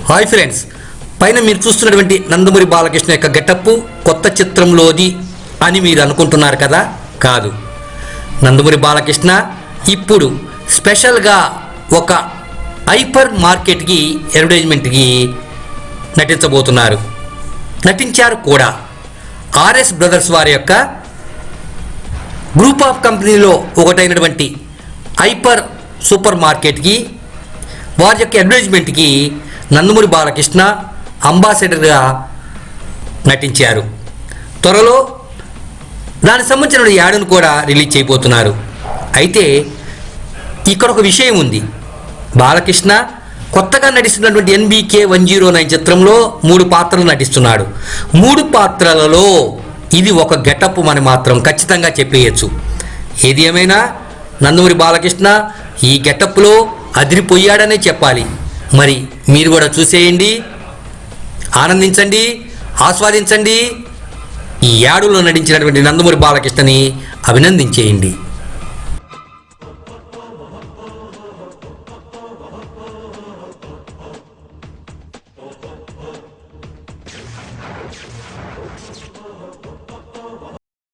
Hi friends, పైన మీరు చూస్తున్నటువంటి నందమూరి బాలకృష్ణ యొక్క గెటప్ కొత్త చిత్రంలోది అని మీరు అనుకుంటున్నారు కదా? కాదు. నందమూరి బాలకృష్ణ ఇప్పుడు స్పెషల్గా ఒక హైపర్ మార్కెట్కి అడ్వర్టైజ్మెంట్కి నటించబోతున్నారు. నటించారు కూడా. ఆర్ఎస్ బ్రదర్స్ వారి యొక్క గ్రూప్ ఆఫ్ కంపెనీలో ఒకటైనటువంటి హైపర్ సూపర్ మార్కెట్కి వారి యొక్క అడ్వర్టైజ్మెంట్కి నందమూరి బాలకృష్ణ అంబాసిడర్గా నటించారు. త్వరలో దానికి సంబంధించిన యాడ్ను కూడా రిలీజ్ చేయబోతున్నారు. అయితే ఇక్కడ ఒక విషయం ఉంది. బాలకృష్ణ కొత్తగా నటిస్తున్నటువంటి NBK 109 చిత్రంలో 3 పాత్రలు నటిస్తున్నాడు. 3 పాత్రలలో ఇది ఒక గెటప్ అని మాత్రం ఖచ్చితంగా చెప్పేయచ్చు. ఏది ఏమైనా నందమూరి బాలకృష్ణ ఈ గెటప్లో అదిరిపోయాడనే చెప్పాలి. మరి మీరు కూడా చూసేయండి, ఆనందించండి, ఆస్వాదించండి. ఈ యాడులో నటించినటువంటి నందమూరి బాలకృష్ణని అభినందించేయండి.